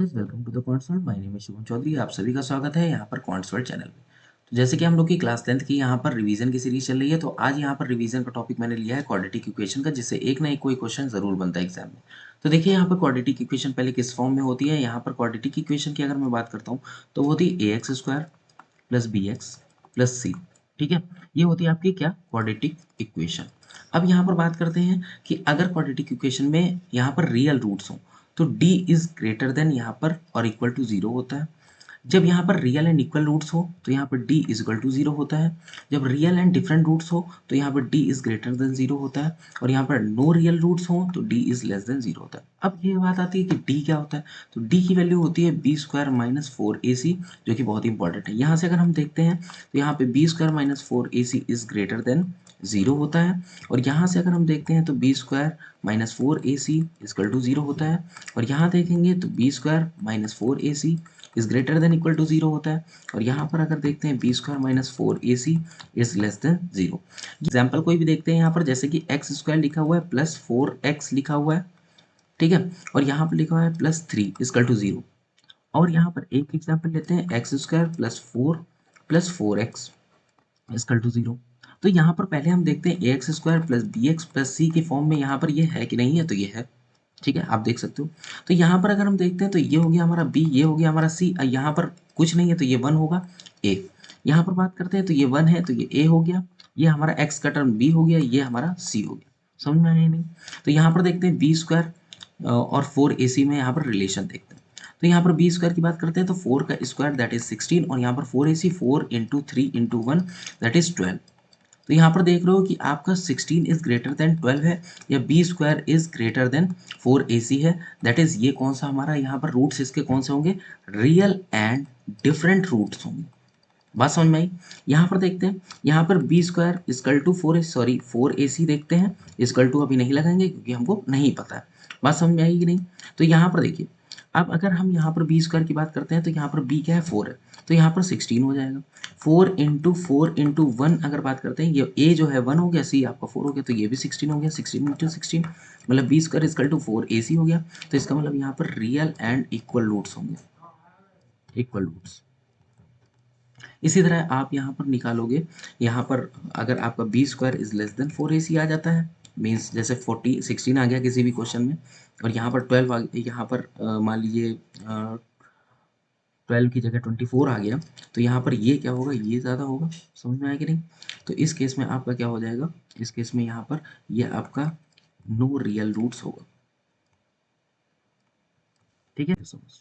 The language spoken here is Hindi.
Welcome to the Quants World. My name is Shubham Chaudhary. आप सभी का स्वागत है यहाँ पर क्वांट्सवर्ल्ड चैनल पे। तो जैसे कि हम लोग की क्लास 10th की यहाँ पर रिवीजन की सीरीज चल रही है, तो आज यहाँ पर रिवीजन का टॉपिक मैंने लिया है क्वाड्रेटिक इक्वेशन का, जिससे एक ना एक कोई क्वेश्चन जरूर बनता है एग्जाम में। तो देखिए यहाँ पर क्वाड्रेटिक इक्वेशन पहले किस फॉर्म में होती है। यहाँ पर क्वाड्रेटिक इक्वेशन की अगर मैं बात करता हूँ तो वो होती है ax square plus B X plus C. ठीक है, ये होती है आपकी क्या क्वाड्रेटिक इक्वेशन। अब यहाँ पर बात करते हैं कि अगर क्वाड्रेटिक इक्वेशन में यहाँ पर रियल रूट्स हों तो d इज ग्रेटर देन यहाँ पर और इक्वल टू जीरो होता है। जब यहाँ पर रियल एंड इक्वल रूट्स हो तो यहाँ पर d is equal to zero होता है। जब रियल एंड डिफरेंट रूट्स हो तो यहाँ पर d is greater than zero होता है। और यहाँ पर नो रियल रूट्स हो तो d is less than zero होता है। अब ये बात आती है कि d क्या होता है, तो d की वैल्यू होती है B square minus four A सी, जो कि बहुत इंपॉर्टेंट है। यहाँ से अगर हम देखते हैं तो यहाँ पे B square minus four A C is greater than zero होता है। और यहाँ से अगर हम देखते हैं तो B square minus four A C is equal to zero होता है। और यहाँ देखेंगे तो B square minus four A C is greater than equal to zero होता है। और यहाँ पर अगर देखते हैं B square minus four A C is less than zero. Example कोई भी देखते हैं यहाँ पर, जैसे कि एक्स स्क्वायर लिखा हुआ है प्लस फोर एक्स लिखा हुआ है, ठीक है। और यहाँ पर लिखा हुआ है plus three equal to zero. और यहाँ पर एक एग्जाम्पल लेते हैं X square plus four X equal to zero. तो यहाँ पर पहले हम देखते हैं A X square plus B X plus C के फॉर्म में यहाँ पर ये है कि नहीं है, तो ये है। ठीक है, आप देख सकते हो। तो यहाँ पर अगर हम देखते हैं तो ये हो गया हमारा बी, ये हो गया हमारा सी, यहाँ पर कुछ नहीं है तो ये वन होगा ए। यहाँ पर बात करते हैं तो ये वन है तो ये ए हो गया, ये हमारा एक्स का टर्म बी हो गया, ये हमारा सी हो गया। समझ में आया या नहीं? तो यहाँ पर देखते हैं बी स्क्वायर और फोर ए सी में यहाँ पर रिलेशन देखते हैं। तो यहाँ पर बी स्क्वायर की बात करते हैं तो फोर का स्क्वायर दैट इज 16, और यहाँ पर four A C, four into three into one that is 12। तो यहाँ पर देख रहे हो कि आपका 16 इज ग्रेटर देन 12 है, या B square is greater than four A C है। दैट इज ये कौन सा हमारा यहाँ पर रूट्स इसके कौन से होंगे, रियल एंड डिफरेंट रूट्स होंगे। बात समझ में आई? यहाँ पर देखते हैं, यहाँ पर B square equal to four A C देखते हैं। इजकल टू अभी नहीं लगाएंगे क्योंकि हमको नहीं पता है। बात समझ में आएगी कि नहीं? तो यहाँ पर देखिए, अब अगर हम यहाँ पर बी स्क्वायर की बात करते हैं तो यहाँ पर बी क्या है, फोर है, तो यहाँ पर 16 हो जाएगा। फोर इंटू वन अगर बात करते हैं, ये ए जो है वन हो गया, सी आपका फोर हो गया, तो ये भी 16 हो गया। 16 इंटू सिक्सटीन मतलब B square equal to four A C हो गया। तो इसका मतलब यहाँ पर रियल एंड इक्वल रूट्स होंगे, इक्वल रूट्स। इसी तरह आप यहाँ पर निकालोगे, यहाँ पर अगर आपका B square is less than four A C आ जाता है, मीन्स जैसे 16 आ गया किसी भी क्वेश्चन में, और यहाँ पर 12 आ गया, यहाँ पर मान लीजिए 12 की जगह 24 आ गया, तो यहाँ पर ये क्या होगा, ये ज़्यादा होगा। समझ में आया कि नहीं? तो इस केस में आपका क्या हो जाएगा, इस केस में यहाँ पर ये आपका नो रियल रूट्स होगा। ठीक है, समझ।